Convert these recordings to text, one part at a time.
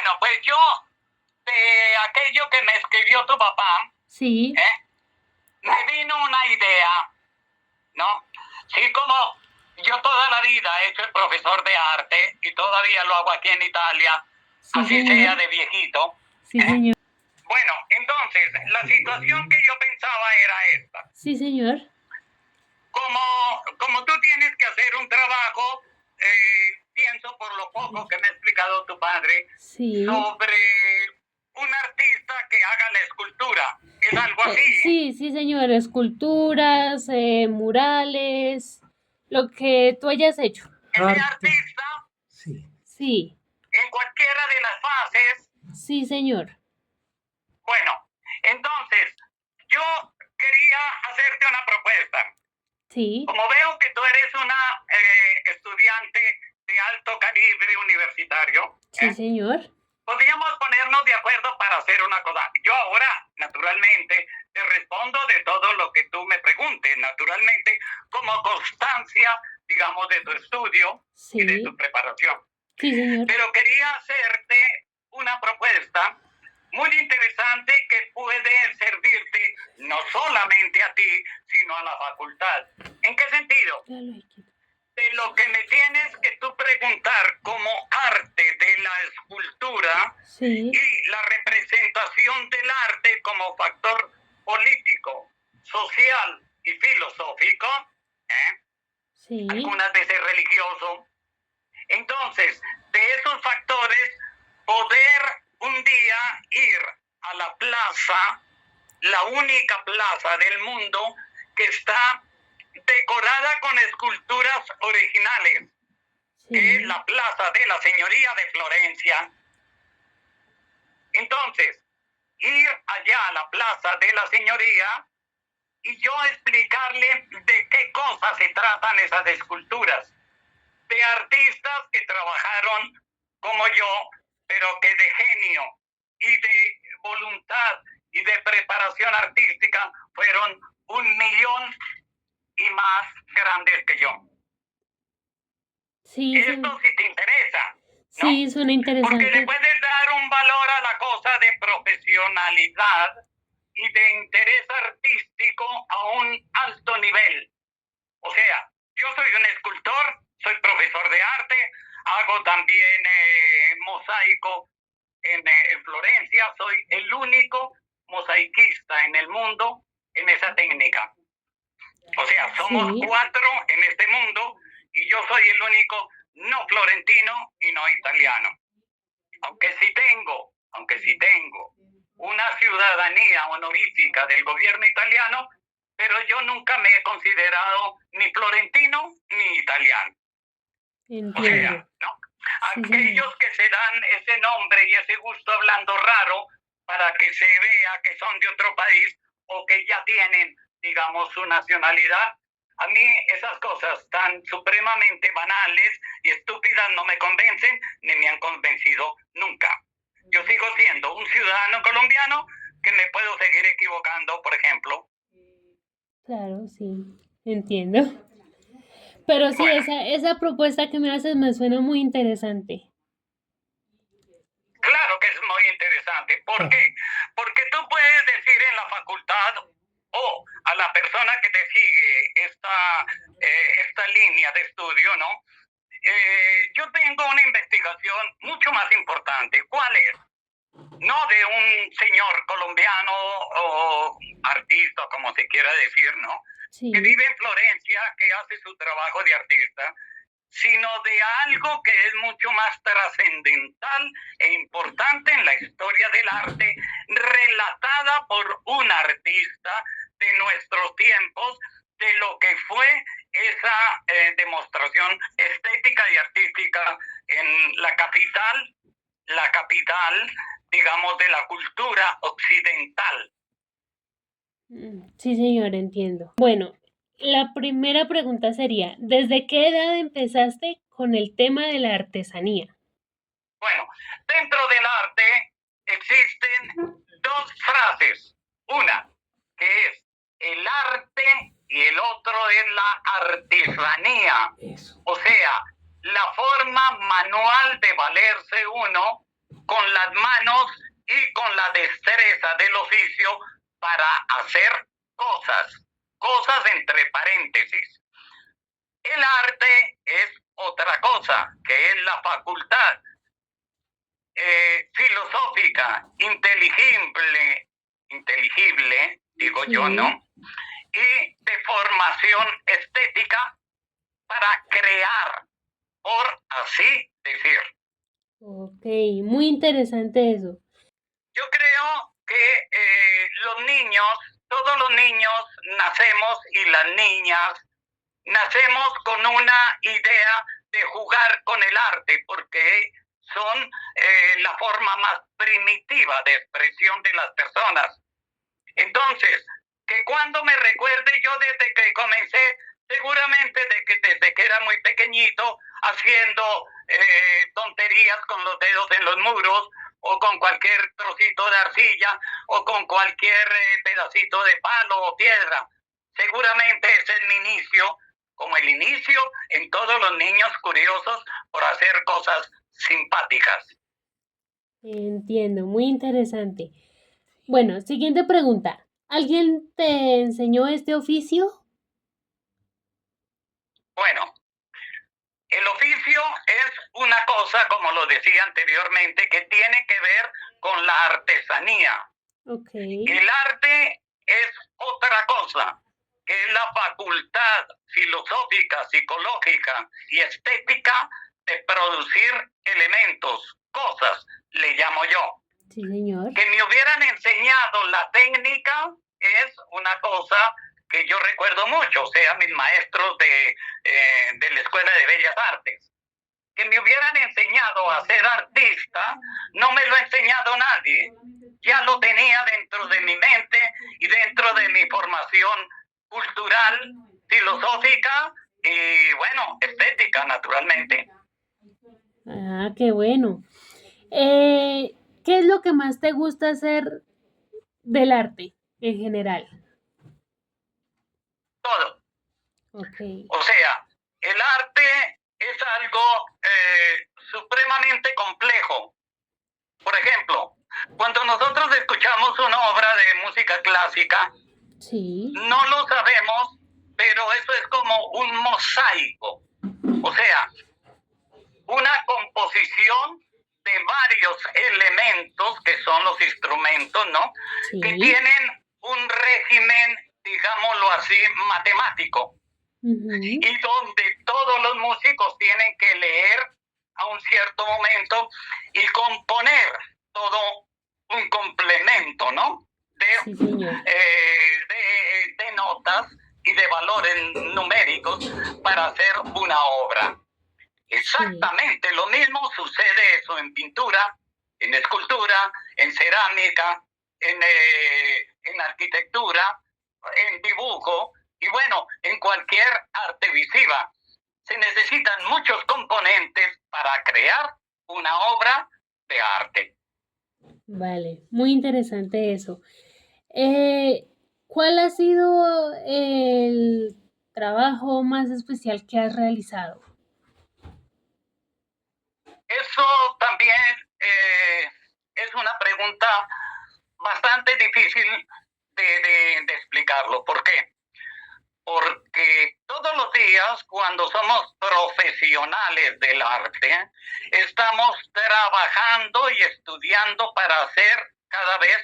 Bueno, pues yo, de aquello que me escribió tu papá, Sí. me vino una idea, ¿no? Sí, como yo toda la vida he hecho el profesor de arte y todavía lo hago aquí en Italia, Sí, así señor. sea de viejito. Sí, señor. Bueno, entonces, la situación que yo pensaba era esta. Sí, señor. Como tú tienes que hacer un trabajo, pienso por lo poco que me ha explicado tu padre, Sí. sobre un artista que haga la escultura. ¿Es algo así? Sí, sí, señor. Esculturas, murales, lo que tú hayas hecho. Ese artista, Sí. en cualquiera de las fases. Sí, señor. Bueno, entonces, yo quería hacerte una propuesta. Sí. Como veo que tú eres una estudiante de alto calibre universitario, Sí, señor. podríamos ponernos de acuerdo para hacer una cosa. Yo ahora, naturalmente, te respondo de todo lo que tú me preguntes, naturalmente, como constancia, digamos, de tu estudio Sí. y de tu preparación. Sí, señor. Pero quería hacerte una propuesta muy interesante que puede servirte no solamente a ti, sino a la facultad. ¿En qué sentido? De lo que me tienes que tú preguntar como arte de la escultura, Sí. y la representación del arte como factor político, social y filosófico, Sí. algunas veces religioso. Entonces, de esos factores, poder un día ir a la plaza, la única plaza del mundo que está decorada con esculturas originales, que es la Plaza de la Señoría de Florencia. Entonces, ir allá a la Plaza de la Señoría y yo explicarle de qué cosas se tratan esas esculturas, de artistas que trabajaron como yo, pero que de genio y de voluntad y de preparación artística fueron 1,000,000 y más grandes que yo. Sí, Esto sí te interesa, ¿no? sí, suena interesante. Porque le puedes dar un valor a la cosa de profesionalidad y de interés artístico a un alto nivel. O sea, yo soy un escultor, soy profesor de arte, hago también mosaico en Florencia, soy el único mosaiquista en el mundo en esa técnica. O sea, somos 4 en este mundo y yo soy el único no florentino y no italiano. Aunque sí tengo una ciudadanía honorífica del gobierno italiano, pero yo nunca me he considerado ni florentino ni italiano. Entiendo. O sea, ¿no? Aquellos que se dan ese nombre y ese gusto hablando raro para que se vea que son de otro país o que ya tienen, digamos, su nacionalidad. A mí esas cosas tan supremamente banales y estúpidas no me convencen ni me han convencido nunca. Yo sigo siendo un ciudadano colombiano que me puedo seguir equivocando, por ejemplo. Claro, sí, entiendo. Pero sí, Bueno. esa propuesta que me haces me suena muy interesante. Claro que es muy interesante. ¿Por qué? Porque tú puedes decir en la facultad o a la persona que te sigue esta línea de estudio, ¿no? Yo tengo una investigación mucho más importante. ¿Cuál es? No de un señor colombiano o artista, como se quiera decir, ¿no? Sí. Que vive en Florencia, que hace su trabajo de artista, sino de algo que es mucho más trascendental e importante en la historia del arte, relatada por un artista de nuestros tiempos, de lo que fue esa demostración estética y artística en la capital, digamos, de la cultura occidental. Sí, señor, entiendo. Bueno, la primera pregunta sería, ¿desde qué edad empezaste con el tema de la artesanía? Bueno, dentro del arte existen 2 frases. Una, que es el arte, y el otro es la artesanía. O sea, la forma manual de valerse uno con las manos y con la destreza del oficio para hacer cosas entre paréntesis. El arte es otra cosa, que es la facultad filosófica, inteligible, digo yo, ¿no? Y de formación estética para crear, por así decir. Ok, muy interesante eso. Yo creo que los niños, todos los niños nacemos y las niñas nacemos con una idea de jugar con el arte, porque son la forma más primitiva de expresión de las personas. Entonces, que cuando me recuerde yo desde que comencé, seguramente desde que era muy pequeñito, haciendo tonterías con los dedos en los muros, o con cualquier trocito de arcilla, o con cualquier pedacito de palo o piedra. Seguramente ese es mi inicio, como el inicio en todos los niños curiosos por hacer cosas simpáticas. Entiendo, muy interesante. Bueno, siguiente pregunta. ¿Alguien te enseñó este oficio? Bueno, el oficio es una cosa, como lo decía anteriormente, que tiene que ver con la artesanía. Okay. El arte es otra cosa, que es la facultad filosófica, psicológica y estética de producir elementos, cosas, le llamo yo. Sí, señor. Que me hubieran enseñado la técnica es una cosa que yo recuerdo mucho, o sea, mis maestros de la Escuela de Bellas Artes. Que me hubieran enseñado a ser artista, no me lo ha enseñado nadie. Ya lo tenía dentro de mi mente y dentro de mi formación cultural, filosófica y, bueno, estética, naturalmente. Ah, qué bueno. ¿Qué es lo que más te gusta hacer del arte en general? Todo. Okay. O sea, el arte es algo supremamente complejo. Por ejemplo, cuando nosotros escuchamos una obra de música clásica, sí, no lo sabemos, pero eso es como un mosaico. O sea, una composición de varios elementos que son los instrumentos, ¿no? sí. Que tienen un régimen, digámoslo así, matemático. Y donde todos los músicos tienen que leer a un cierto momento y componer todo un complemento, ¿no? Sí, señor. De notas y de valores numéricos para hacer una obra. Exactamente lo mismo sucede eso en pintura, en escultura, en cerámica, en arquitectura, en dibujo y, bueno, en cualquier arte visiva. Se necesitan muchos componentes para crear una obra de arte. Vale, muy interesante eso. ¿Cuál ha sido el trabajo más especial que has realizado? Eso también es una pregunta bastante difícil de explicarlo. ¿Por qué? Porque todos los días, cuando somos profesionales del arte, estamos trabajando y estudiando para hacer cada vez,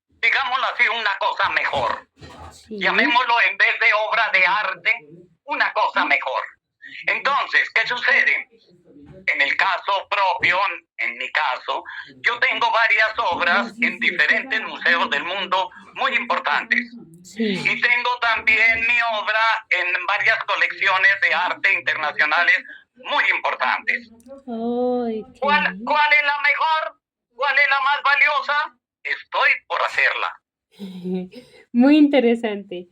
digámoslo así, una cosa mejor. Sí. Llamémoslo, en vez de obra de arte, una cosa mejor. Entonces, ¿qué sucede? En el caso propio, en mi caso, yo tengo varias obras en diferentes museos del mundo muy importantes. Sí. Y tengo también mi obra en varias colecciones de arte internacionales muy importantes. Okay. ¿Cuál es la mejor? ¿Cuál es la más valiosa? Estoy por hacerla. Muy interesante.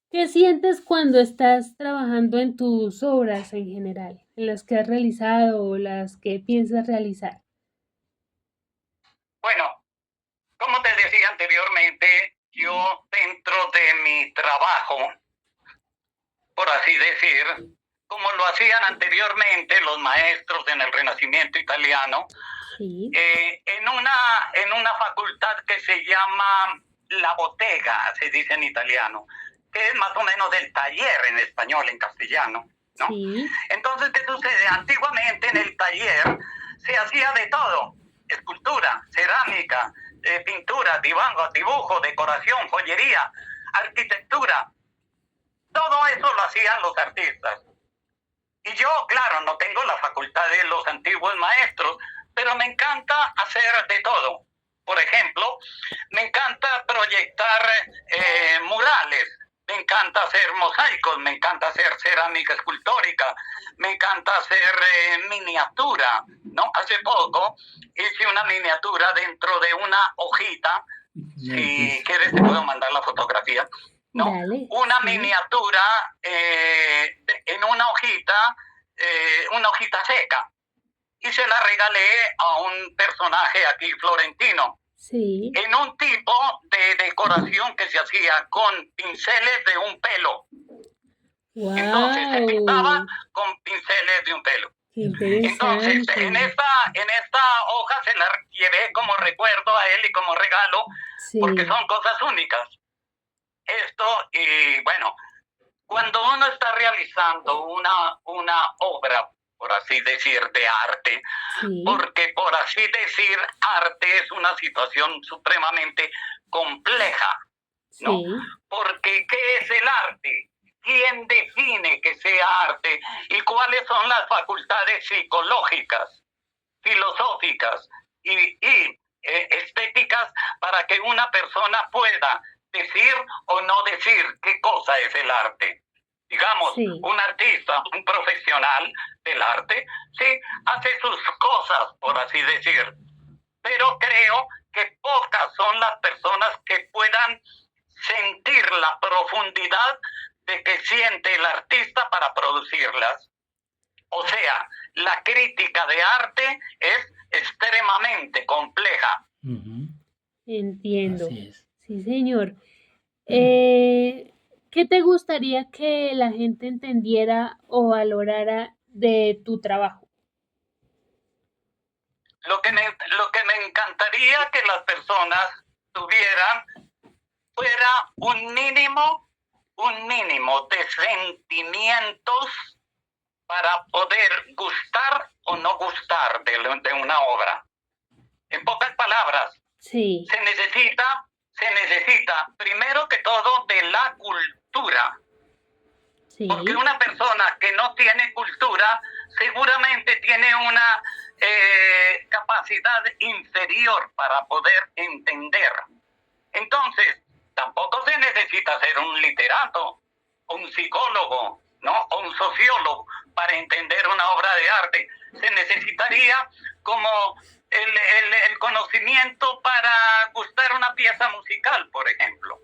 ¿Qué sientes cuando estás trabajando en tus obras en general, en las que has realizado o las que piensas realizar? Bueno, como te decía anteriormente, yo dentro de mi trabajo, por así decir, como lo hacían anteriormente los maestros en el Renacimiento italiano, Sí. en una facultad que se llama la bottega, se dice en italiano, que es más o menos el taller en español, en castellano, ¿no? Sí. Entonces, ¿qué sucede? Antiguamente en el taller se hacía de todo: escultura, cerámica, pintura, dibujo, decoración, joyería, arquitectura. Todo eso lo hacían los artistas. Y yo, claro, no tengo la facultad de los antiguos maestros, pero me encanta hacer de todo. Por ejemplo, me encanta proyectar murales, me encanta hacer mosaicos, me encanta hacer cerámica escultórica, me encanta hacer miniatura, ¿no? Hace poco hice una miniatura dentro de una hojita. Si quieres te puedo mandar la fotografía, ¿no? Dale. Una Sí. miniatura en una hojita seca, y se la regalé a un personaje aquí florentino, Sí. en un tipo de decoración que se hacía con pinceles de un pelo. Entonces se pintaba ¡Wow! con pinceles de un pelo. ¡Qué Entonces, interesante! en esta hoja se la llevé como recuerdo a él y como regalo, porque Sí. son cosas únicas. Esto, y bueno, cuando uno está realizando una obra, por así decir, de arte, Sí. porque por así decir, arte es una situación supremamente compleja, ¿no? Sí. Porque ¿qué es el arte? ¿Quién define que sea arte? ¿Y cuáles son las facultades psicológicas, filosóficas y estéticas para que una persona pueda decir o no decir qué cosa es el arte? Digamos, Sí. un artista, un profesional del arte, sí, hace sus cosas, por así decir, pero creo que pocas son las personas que puedan sentir la profundidad de que siente el artista para producirlas. O sea, la crítica de arte es extremadamente compleja. Entiendo. Así es. Sí, señor. ¿Qué te gustaría que la gente entendiera o valorara de tu trabajo? Lo que me encantaría que las personas tuvieran fuera un mínimo de sentimientos para poder gustar o no gustar de una obra. En pocas palabras, Sí. se necesita primero que todo de la cultura. Sí. Porque una persona que no tiene cultura seguramente tiene una capacidad inferior para poder entender. Entonces, tampoco se necesita ser un literato, un psicólogo, ¿no? O un sociólogo para entender una obra de arte. Se necesitaría como el conocimiento para gustar una pieza musical, por ejemplo.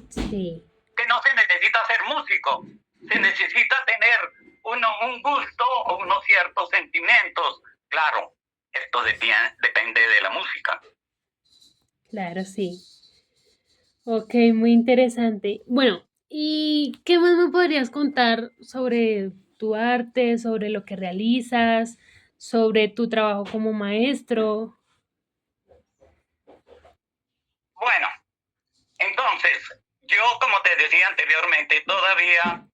Sí. Que no se necesita ser músico, se necesita tener un gusto o unos ciertos sentimientos. Claro, esto depende de la música. Claro, sí. Ok, muy interesante. Bueno, ¿y qué más me podrías contar sobre tu arte, sobre lo que realizas, sobre tu trabajo como maestro? Bueno, entonces, yo como te decía anteriormente, todavía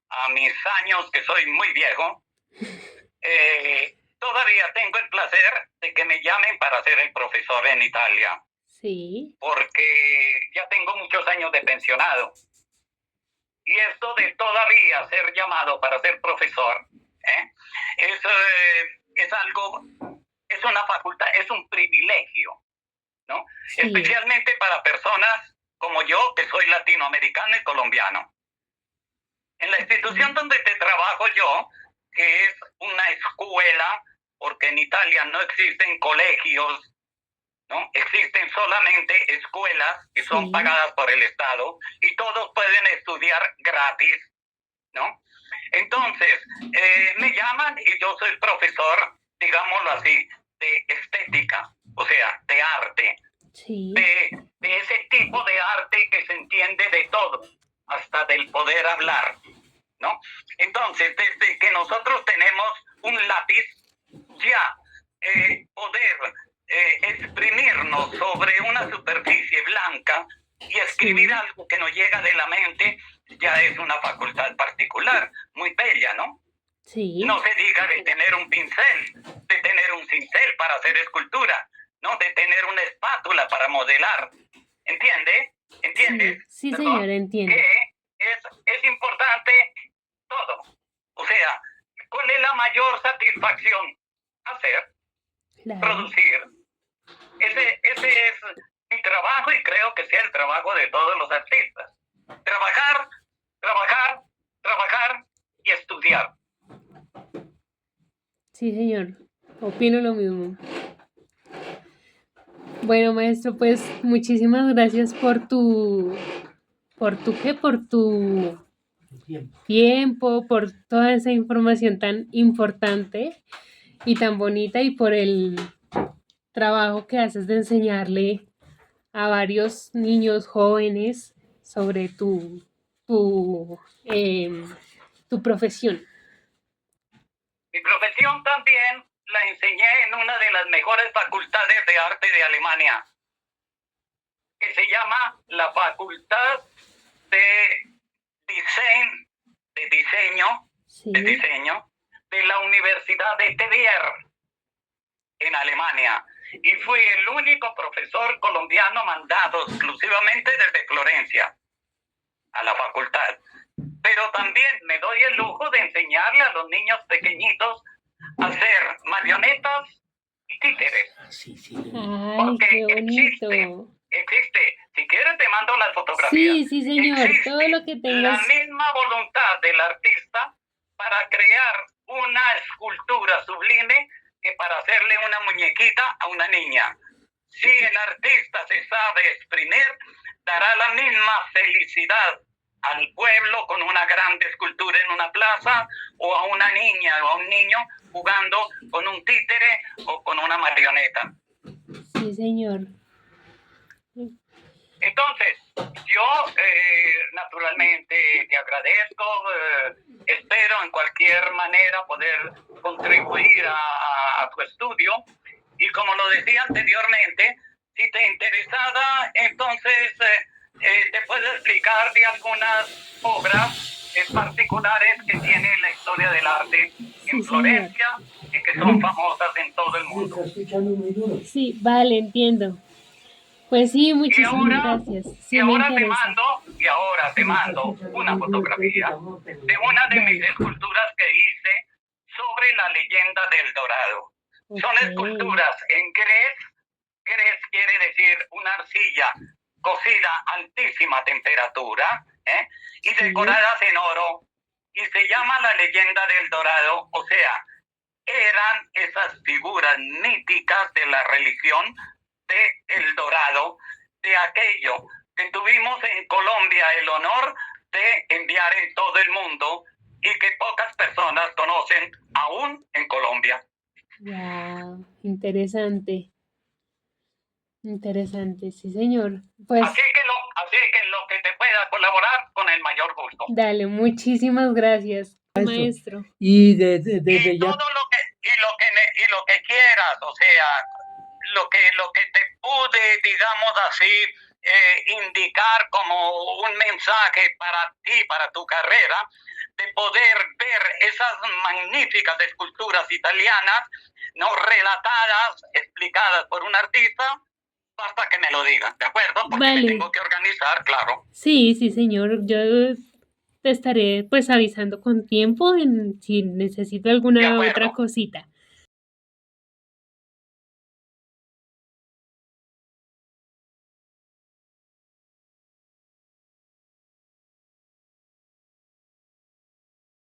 a mis años, que soy muy viejo, todavía tengo el placer de que me llamen para ser el profesor en Italia, Sí. porque ya tengo muchos años de pensionado. Y esto de todavía ser llamado para ser profesor, es algo, es una facultad, es un privilegio, ¿no? Sí. Especialmente para personas como yo, que soy latinoamericano y colombiano. En la institución donde te trabajo yo, que es una escuela, porque en Italia no existen colegios, ¿no? Existen solamente escuelas que son Sí. pagadas por el Estado y todos pueden estudiar gratis, ¿no? Entonces, me llaman y yo soy profesor, digámoslo así, de estética, o sea, de arte, Sí. de ese tipo de arte que se entiende de todo, hasta del poder hablar, ¿no? Entonces, desde que nosotros tenemos un lápiz, ya poder exprimirnos sobre una superficie blanca y escribir Sí, algo que nos llega de la mente ya es una facultad particular, muy bella, ¿no? sí, No se diga de tener un pincel, de tener un cincel para hacer escultura, no de tener una espátula para modelar. ¿Entiende? ¿Entiendes? sí, sí, señor, Perdón. entiendo. Que es importante todo. O sea, ¿cuál es la mayor satisfacción? Hacer, Claro, producir. Ese es mi trabajo y creo que sea el trabajo de todos los artistas. Trabajar, trabajar, trabajar y estudiar. sí, señor, opino lo mismo. Bueno, maestro, pues muchísimas gracias por tu tiempo, por toda esa información tan importante y tan bonita y por el trabajo que haces de enseñarle a varios niños jóvenes sobre tu profesión. Mi profesión también la enseñé en una de las mejores facultades de arte de Alemania, que se llama la Facultad de Diseño Sí, de la Universidad de Trier en Alemania. Y fui el único profesor colombiano mandado exclusivamente desde Florencia a la facultad. Pero también me doy el lujo de enseñarle a los niños pequeñitos a hacer marionetas y títeres. ay, Porque qué bonito. existe, si quieres te mando las fotografías. Sí, sí, señor, todo Existe lo que la tengas. misma voluntad del artista para crear una escultura sublime que para hacerle una muñequita a una niña. Si el artista se sabe exprimir, dará la misma felicidad al pueblo con una grande escultura en una plaza, o a una niña o a un niño jugando con un títere o con una marioneta. Sí, señor. Entonces, yo naturalmente te agradezco, espero en cualquier manera poder contribuir a tu estudio, y como lo decía anteriormente, si te interesaba, entonces te puedo explicar de algunas obras particulares que tiene la historia del arte Sí, en señor. Florencia y que son famosas en todo el mundo. Sí, vale, entiendo. Pues sí, Y muchísimas ahora, gracias. Sí, me interesa. te mando una fotografía de una de mis Vale, esculturas que hice sobre la leyenda del Dorado. Son ok. esculturas en grés. Grés quiere decir una arcilla cocida a altísima temperatura, y Sí, decoradas en oro. Y se llama la leyenda del Dorado, o sea, eran esas figuras míticas de la religión de El Dorado, de aquello que tuvimos en Colombia el honor de enviar en todo el mundo y que pocas personas conocen aún en Colombia. wow, interesante. Interesante, sí, señor. Pues Así que en lo que te pueda colaborar, con el mayor gusto. dale, muchísimas gracias, maestro. Y Y desde ya, todo lo que quieras, o sea, lo que te pude, digamos así, indicar como un mensaje para ti, para tu carrera, de poder ver esas magníficas esculturas italianas, no relatadas, explicadas por un artista, basta que me lo digas, ¿de acuerdo? Porque me Vale. tengo que organizar, claro. Sí, sí, señor. Yo te estaré pues avisando con tiempo si necesito De alguna acuerdo. otra cosita.